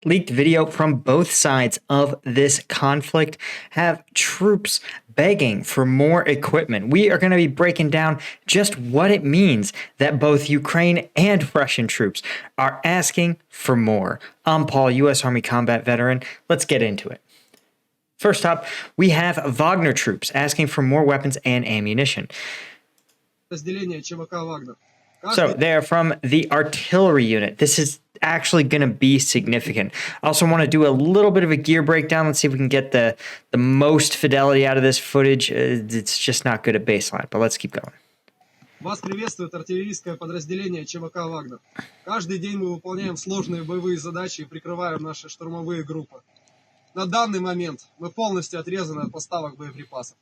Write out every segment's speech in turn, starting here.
leaked video from both sides of this conflict have troops begging for more equipment. We are going to be breaking down just what it means that both Ukraine and Russian troops are asking for more. I'm Paul, U.S. Army combat veteran. Let's get into it. First up, we have Wagner troops asking for more weapons and ammunition. So they're from the artillery unit. This is actually going to be significant. I also want to do a little bit of a gear breakdown. Let's see if we can get the most fidelity out of this footage. It's just not good at baseline, but let's keep going. Вас приветствует артиллерийское подразделение ЧВК «Вагнер». Каждый день мы выполняем сложные боевые задачи и прикрываем наши штурмовые группы. На данный момент мы полностью отрезаны от поставок боеприпасов.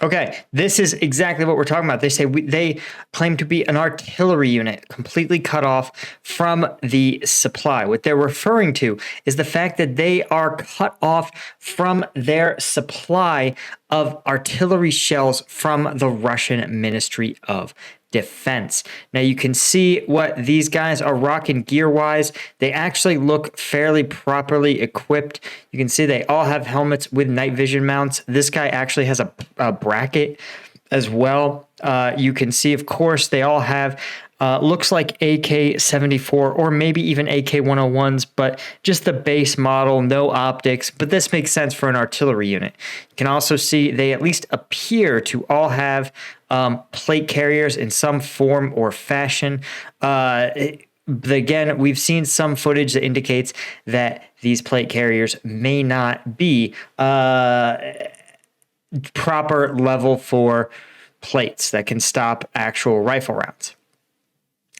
Okay, this is exactly what we're talking about. They say they claim to be an artillery unit completely cut off from the supply. What they're referring to is the fact that they are cut off from their supply of artillery shells from the Russian Ministry of Defense. Now you can see what these guys are rocking gear-wise. They actually look fairly properly equipped. You can see they all have helmets with night vision mounts. This guy actually has a bracket as well. You can see, of course, they all have looks like AK-74 or maybe even AK-101s, but just the base model, no optics. But this makes sense for an artillery unit. You can also see they at least appear to all have plate carriers in some form or fashion. Again, we've seen some footage that indicates that these plate carriers may not be proper level for plates that can stop actual rifle rounds.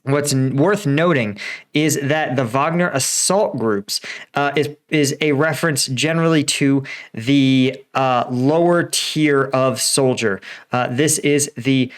What's worth noting is that the Wagner assault groups is a reference generally to the lower tier of soldier. This is the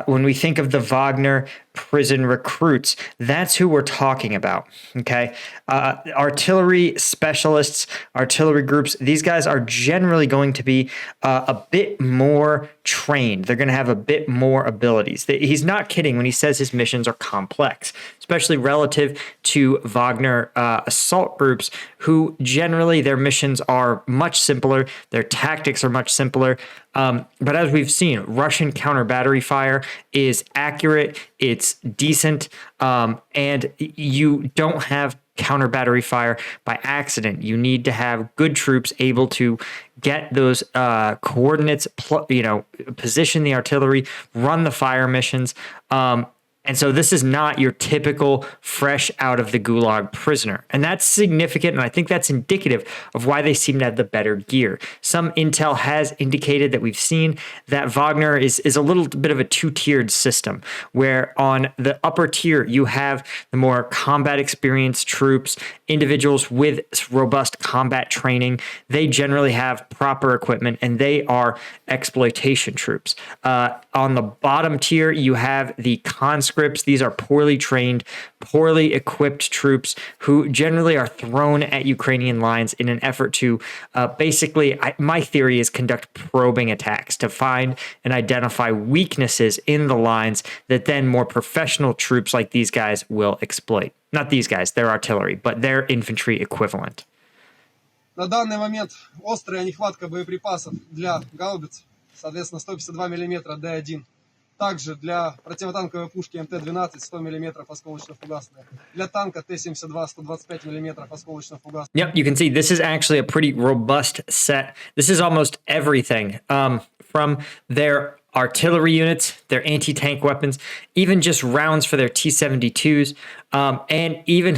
when we think of the Wagner prison recruits, that's who we're talking about. Okay, artillery specialists, artillery groups. These guys are generally going to be a bit more trained. They're going to have a bit more abilities. He's not kidding when he says his missions are complex, especially relative to Wagner assault groups, who generally their missions are much simpler. Their tactics are much simpler. But as we've seen, Russian counter battery fire is accurate. It's decent. And you don't have counter battery fire by accident. You need to have good troops able to get those coordinates, position the artillery, run the fire missions. And so this is not your typical fresh out of the gulag prisoner. And that's significant, and I think that's indicative of why they seem to have the better gear. Some intel has indicated that we've seen that Wagner is a little bit of a two-tiered system, where on the upper tier you have the more combat experienced troops, individuals with robust combat training. They generally have proper equipment, and they are exploitation troops. On the bottom tier, you have the conscripts. These are poorly trained, poorly equipped troops who generally are thrown at Ukrainian lines in an effort to my theory is conduct probing attacks to find and identify weaknesses in the lines that then more professional troops like these guys will exploit. Not these guys, they're artillery, but their infantry equivalent. На данный момент острая нехватка боеприпасов для гаубиц, соответственно, 152 мм Д1. Также для противотанковой пушки МТ-12 100 мм осколочно-фугасная. Для танка Т-72 125 мм осколочно-фугасная. Yep, you can see this is actually a pretty robust set. This is almost everything from their artillery units, their anti-tank weapons, even just rounds for their T-72s, and even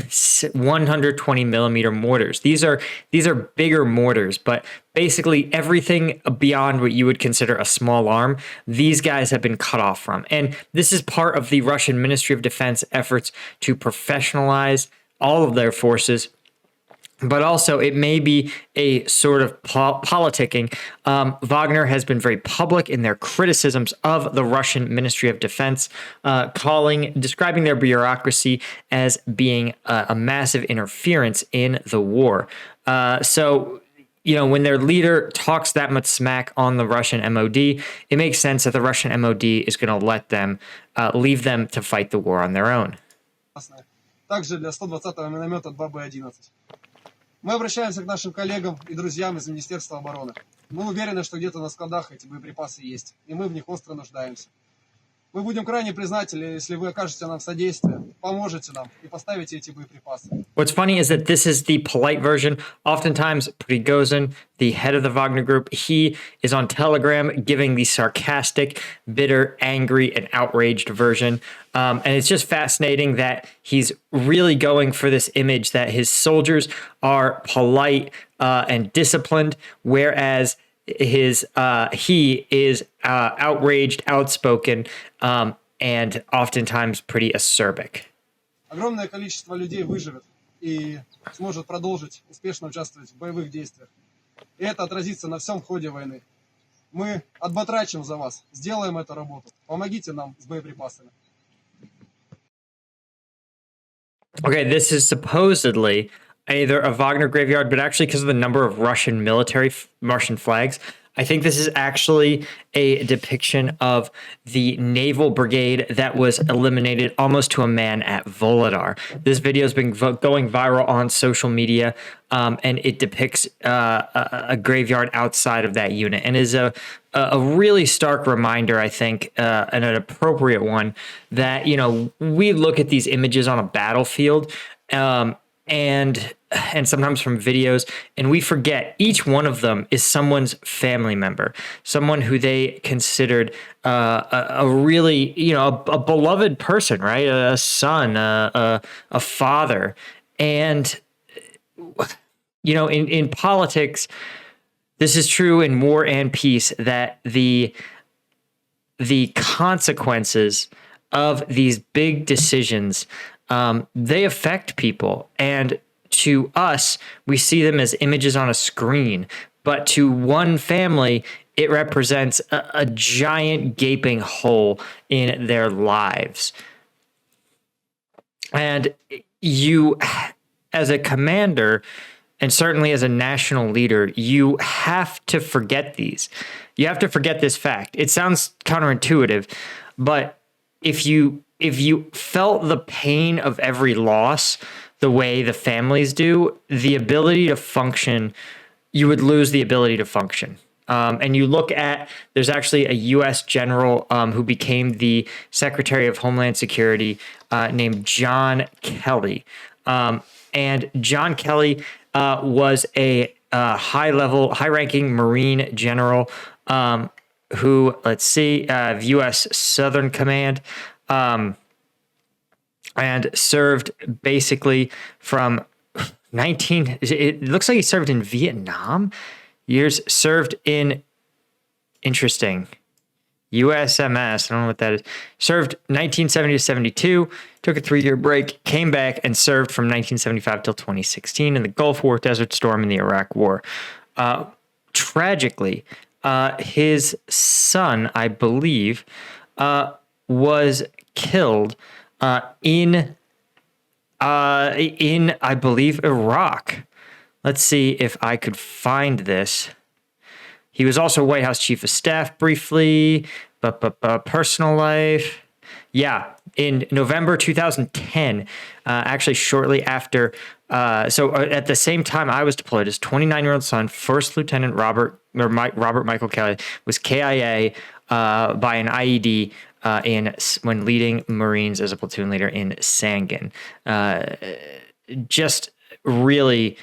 120 millimeter mortars. These are bigger mortars, but basically everything beyond what you would consider a small arm, these guys have been cut off from. And this is part of the Russian Ministry of Defense efforts to professionalize all of their forces. But also, it may be a sort of politicking. Wagner has been very public in their criticisms of the Russian Ministry of Defense, describing their bureaucracy as being a massive interference in the war. So, when their leader talks that much smack on the Russian MOD, it makes sense that the Russian MOD is going to let them, leave them to fight the war on their own. Также для 120-го миномета 2Б11. Мы обращаемся к нашим коллегам и друзьям из Министерства обороны. Мы уверены, что где-то на складах эти боеприпасы есть, и мы в них остро нуждаемся. Мы будем крайне признательны, если вы окажете нам содействие, поможете нам и поставите эти боеприпасы. What's funny is that this is the polite version. Oftentimes, Prigozhin, the head of the Wagner group, he is on Telegram giving the sarcastic, bitter, angry, and outraged version. And it's just fascinating that he's really going for this image that his soldiers are polite and disciplined, whereas he is outraged, outspoken, and oftentimes pretty acerbic. Огромное количество людей выживет и сможет продолжить успешно участвовать в боевых действиях. И это отразится на всем ходе войны. Мы отбатрачим за вас, сделаем эту работу. Помогите нам с боеприпасами. Okay, this is supposedly either a Wagner graveyard, but actually because of the number of Russian flags, I think this is actually a depiction of the naval brigade that was eliminated almost to a man at Volodar. This video has been going viral on social media, and it depicts a graveyard outside of that unit, and is a really stark reminder, I think, and an appropriate one, that, you know, we look at these images on a battlefield, and sometimes from videos, and we forget each one of them is someone's family member, someone who they considered a really, you know, a beloved person, right? A son, a father. And, you know, in politics, this is true in war and peace, that the consequences of these big decisions, they affect people. And to us, we see them as images on a screen, but to one family, it represents a giant gaping hole in their lives. And you, as a commander, and certainly as a national leader, you have to forget these. You have to forget this fact. It sounds counterintuitive, but if you felt the pain of every loss the way the families do, the ability to function, you would lose the ability to function. And you look at, there's actually a U.S. general who became the Secretary of Homeland Security named John Kelly. And John Kelly was a high-ranking Marine general who, let's see, U.S. Southern Command, and served basically from it looks like he served in Vietnam. Years served in, interesting, USMS, I don't know what that is. Served 1970 to 72, took a 3-year break, came back and served from 1975 till 2016 in the Gulf War, Desert Storm, and the Iraq War. Tragically, his son, I believe, was killed in I believe Iraq. Let's see if I could find this. He was also White House Chief of Staff briefly, but personal life. Yeah, in November 2010, actually shortly after, so at the same time I was deployed, his 29-year-old son, First Lieutenant Robert Michael Kelly, was KIA by an IED when leading Marines as a platoon leader in Sangin. Just really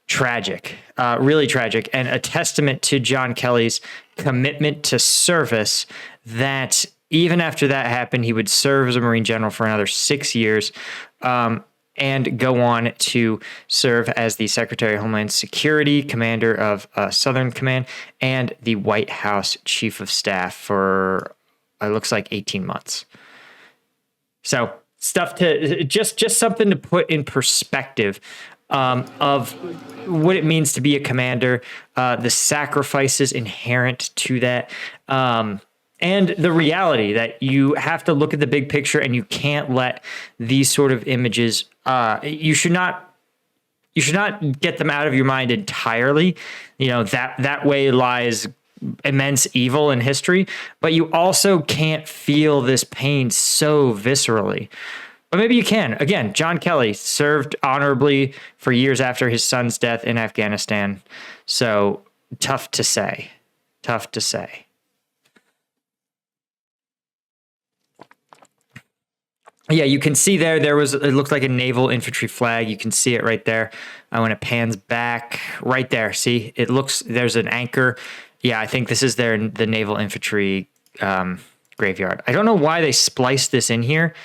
tragic, and a testament to John Kelly's commitment to service, that even after that happened, he would serve as a Marine general for another 6 years, and go on to serve as the Secretary of Homeland Security, commander of Southern Command, and the White House Chief of Staff for, it looks like, 18 months. So stuff to just something to put in perspective of what it means to be a commander, the sacrifices inherent to that, and the reality that you have to look at the big picture, and you can't let these sort of images, you should not get them out of your mind entirely. You know, that way lies immense evil in history, but you also can't feel this pain so viscerally. But maybe you can. Again, John Kelly served honorably for years after his son's death in Afghanistan. So tough to say. Tough to say. Yeah, you can see it looked like a naval infantry flag. You can see it right there. When it pans back, right there. See, there's an anchor. Yeah, I think this is the naval infantry graveyard. I don't know why they spliced this in here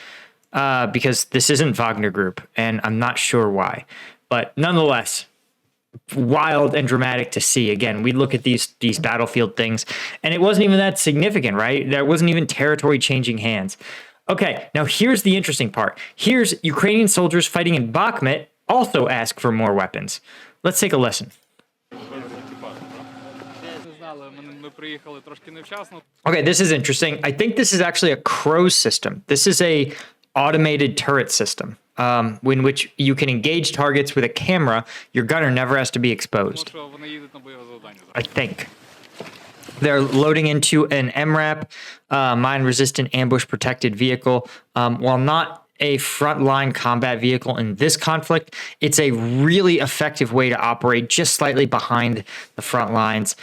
because this isn't Wagner Group, and I'm not sure why. But nonetheless, wild and dramatic to see. Again, we look at these battlefield things, and it wasn't even that significant, right? There wasn't even territory changing hands. Okay, now here's the interesting part. Here's Ukrainian soldiers fighting in Bakhmut also ask for more weapons. Let's take a listen. Okay, this is interesting. I think this is actually a CROWS system. This is a automated turret system in which you can engage targets with a camera. Your gunner never has to be exposed. I think. They're loading into an MRAP, mine-resistant ambush-protected vehicle. While not a frontline combat vehicle in this conflict, it's a really effective way to operate just slightly behind the front lines.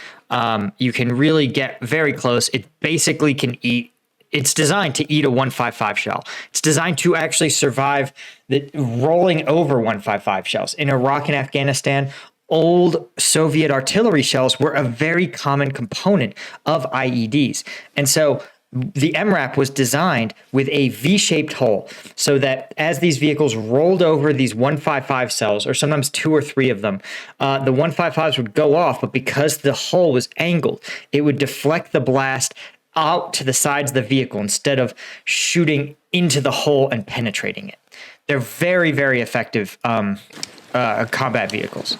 You can really get very close. It basically can eat. It's designed to eat a 155 shell. It's designed to actually survive the rolling over 155 shells. In Iraq and Afghanistan, old Soviet artillery shells were a very common component of IEDs. And so the MRAP was designed with a V-shaped hull so that as these vehicles rolled over these 155 cells, or sometimes 2 or 3 of them, the 155s would go off, but because the hull was angled, it would deflect the blast out to the sides of the vehicle instead of shooting into the hull and penetrating it. They're very, very effective combat vehicles.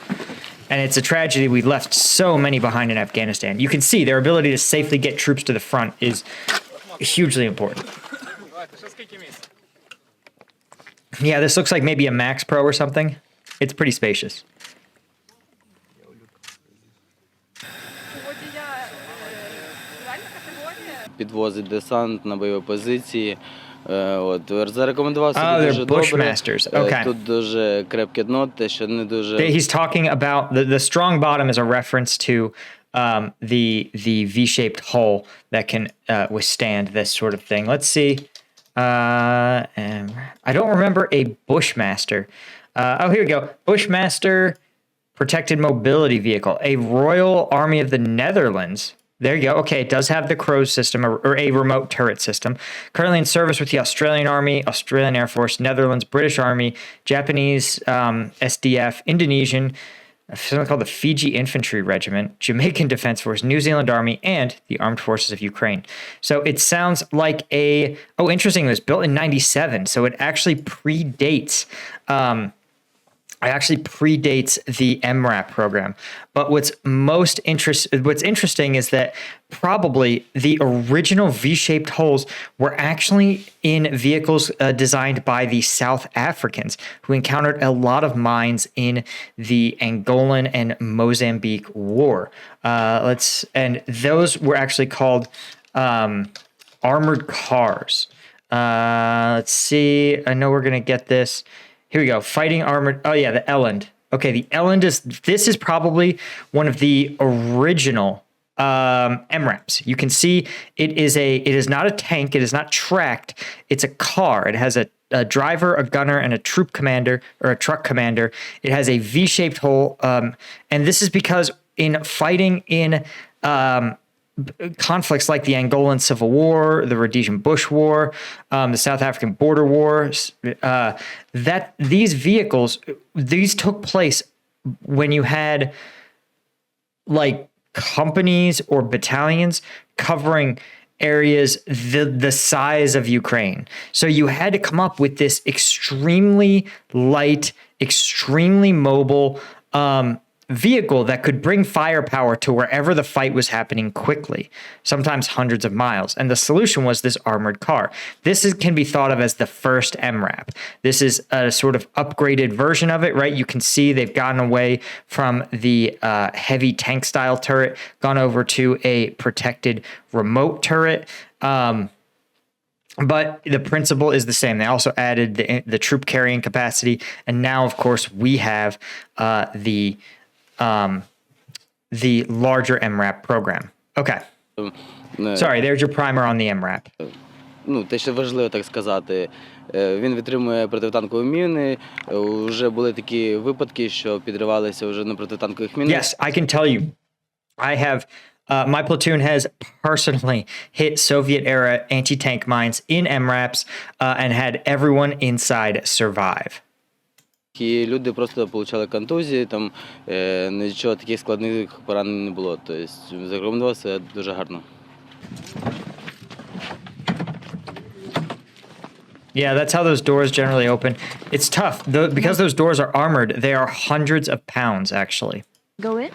And it's a tragedy we left so many behind in Afghanistan. You can see their ability to safely get troops to the front is hugely important. Yeah, this looks like maybe a Max Pro or something. It's pretty spacious. Підвозить десант на бойові позиції. Зарекомендував себе дуже добре. Bushmasters. Okay. Тут дуже крепке дно, те, що не дуже... He's talking about the strong bottom is a reference to the V-shaped hull that can withstand this sort of thing. Let's see. I don't remember a Bushmaster. Here we go. Bushmaster protected mobility vehicle. A Royal Army of the Netherlands. There you go. Okay, it does have the CROWS system or a remote turret system. Currently in service with the Australian Army, Australian Air Force, Netherlands, British Army, Japanese SDF, Indonesian, something called the Fiji Infantry Regiment, Jamaican Defense Force, New Zealand Army, and the Armed Forces of Ukraine. So it sounds like interesting, it was built in 97, so it actually predates the MRAP program. But what's interesting is that probably the original V-shaped hulls were actually in vehicles designed by the South Africans, who encountered a lot of mines in the Angolan and Mozambique War. And those were actually called armored cars. Let's see. I know we're gonna get this. Here we go. Fighting armored. Oh yeah, the Eland. Okay, the Eland this is probably one of the original MRAPs. You can see it is not a tank. It is not tracked. It's a car. It has a driver, a gunner, and a troop commander or a truck commander. It has a V-shaped hull, and this is because in fighting in conflicts like the Angolan Civil War, the Rhodesian Bush War, the South African Border Wars, that these vehicles, these took place when you had like companies or battalions covering areas the size of Ukraine. So you had to come up with this extremely light, extremely mobile vehicle that could bring firepower to wherever the fight was happening quickly, sometimes hundreds of miles. And the solution was this armored car. This can be thought of as the first MRAP. This is a sort of upgraded version of it, right? You can see they've gotten away from the heavy tank style turret, gone over to a protected remote turret. But the principle is the same. They also added the troop carrying capacity, and now, of course, we have the larger MRAP program. Okay. Sorry, there's your primer on the MRAP. Ну, те, що важливо так сказати, він витримує протитанкові міни. Вже були такі випадки, що підривалися вже на протитанкових мінах. Yes, I can tell you. I have my platoon has personally hit Soviet-era anti-tank mines in MRAPs and had everyone inside survive. І люди просто отримали контузії, там нічого таких складних поранень не було. Тобто, зарекомендувався дуже гарно. Yeah, that's how those doors generally open. It's tough. Because those doors are armored, they are hundreds of pounds, actually. Go in?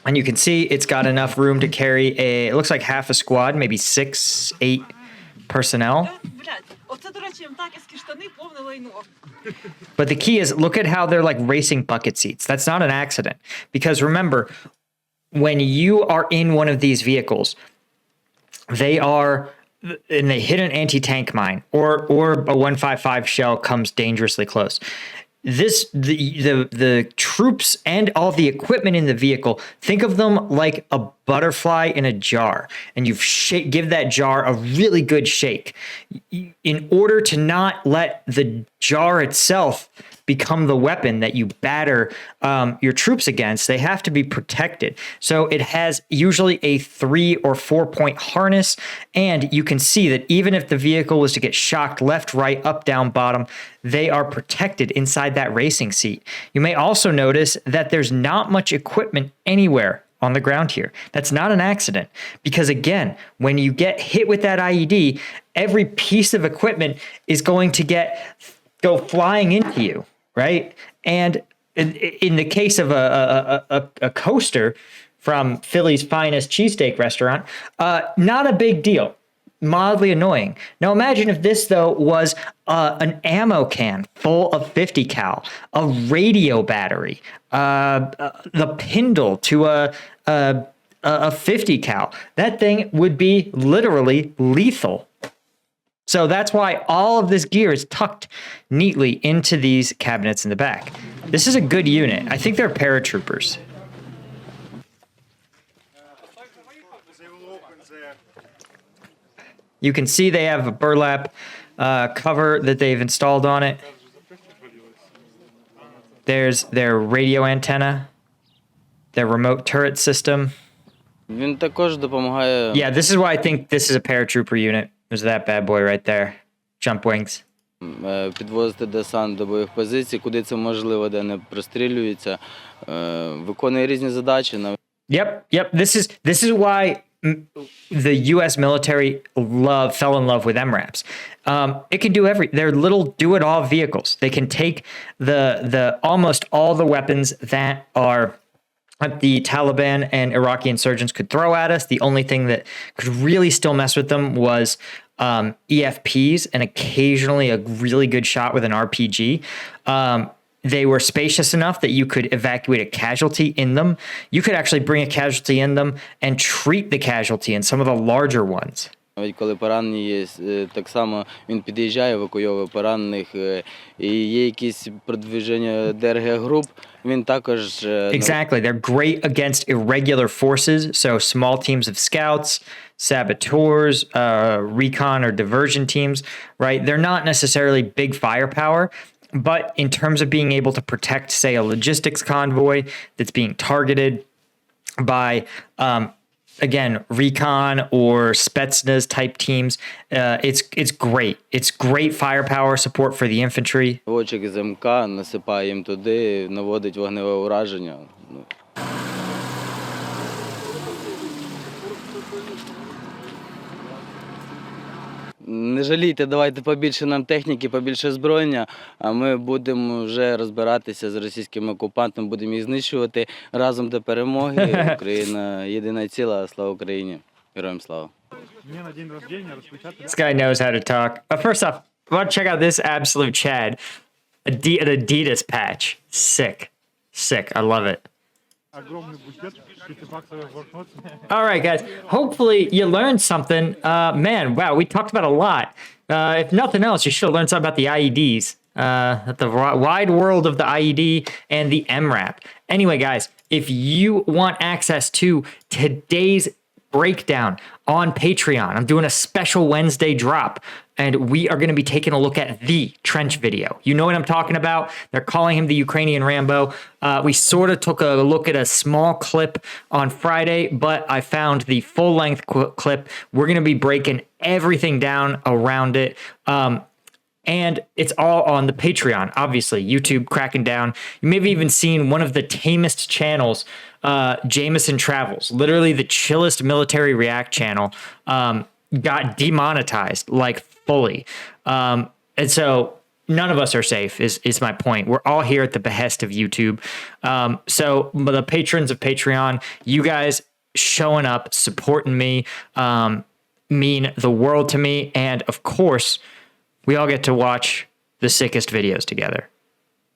And you can see it's got enough room to carry it looks like half a squad, maybe 6, 8 personnel. But the key is, look at how they're like racing bucket seats. That's not an accident. Because remember, when you are in one of these vehicles, and they hit an anti-tank mine, or a 155 shell comes dangerously close. The troops and all the equipment in the vehicle, think of them like a butterfly in a jar, and you give that jar a really good shake in order to not let the jar itself become the weapon that you batter your troops against. They have to be protected. So it has usually a 3 or 4 point harness, and you can see that even if the vehicle was to get shocked left, right, up, down, bottom, they are protected inside that racing seat. You may also notice that there's not much equipment anywhere on the ground here. That's not an accident, because again, when you get hit with that IED, every piece of equipment is going to go flying into you. Right? And in the case of a coaster from Philly's finest cheesesteak restaurant, not a big deal, mildly annoying. Now imagine if this, though, was an ammo can full of 50 cal, a radio battery, the Pindle to a 50 cal. That thing would be literally lethal. So that's why all of this gear is tucked neatly into these cabinets in the back. This is a good unit. I think they're paratroopers. You can see they have a burlap cover that they've installed on it. There's their radio antenna, their remote turret system. Він також допомагає. Yeah, this is why I think this is a paratrooper unit. There's that bad boy right there. Jump wings. Підвозити десант до бойових позицій, куди це можливо, де не прострілюється, виконує різні задачі. Yep. This is why the U.S. military fell in love with MRAPs. It can do they're little do-it-all vehicles. They can take the almost all the weapons that are the Taliban and Iraqi insurgents could throw at us. The only thing that could really still mess with them was EFPs and occasionally a really good shot with an RPG. They were spacious enough that you could evacuate a casualty in them. You could actually bring a casualty in them and treat the casualty in some of the larger ones. Навіть коли поранені є, так само він під'їжджає, евакуйовує поранених, і є якісь продвиження ДРГ-груп, він також... Exactly. They're great against irregular forces, so small teams of scouts, saboteurs, recon or diversion teams, right? They're not necessarily big firepower, but in terms of being able to protect, say, a logistics convoy that's being targeted by... again, recon or Spetsnaz type teams, it's great. It's great firepower support for the infantry. Наводчик з МК насипає їм туди, наводить вогневе ураження. Не жалійте, давайте побільше нам техніки, побільше озброєння, а ми будемо вже розбиратися з російськими окупантами, будемо їх знищувати разом до перемоги. Україна єдина ціла, слава Україні. Героям слава. This guy knows how to talk. First off, I want to check out this absolute Chad. An Adidas patch. Sick. I love it. All right, guys. Hopefully you learned something. Man, wow, we talked about a lot. If nothing else, you should have learned something about the IEDs, the wide world of the IED and the MRAP. Anyway, guys, if you want access to today's breakdown on Patreon, I'm doing a special Wednesday drop, and we are going to be taking a look at the trench video. You know what I'm talking about? They're calling him the Ukrainian Rambo. We sort of took a look at a small clip on Friday, but I found the full-length clip. We're going to be breaking everything down around it. And it's all on the Patreon, obviously. YouTube cracking down. You may have even seen one of the tamest channels, Jameson Travels, literally the chillest military react channel, got demonetized, like fully. And so none of us are safe is my point. We're all here at the behest of YouTube. So the patrons of Patreon, you guys showing up, supporting me, mean the world to me. And of course, we all get to watch the sickest videos together.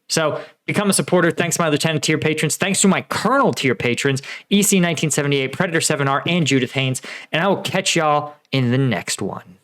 So become a supporter. Thanks to my Lieutenant tier patrons. Thanks to my Colonel tier patrons, EC1978, Predator 7R, and Judith Haynes. And I will catch y'all in the next one.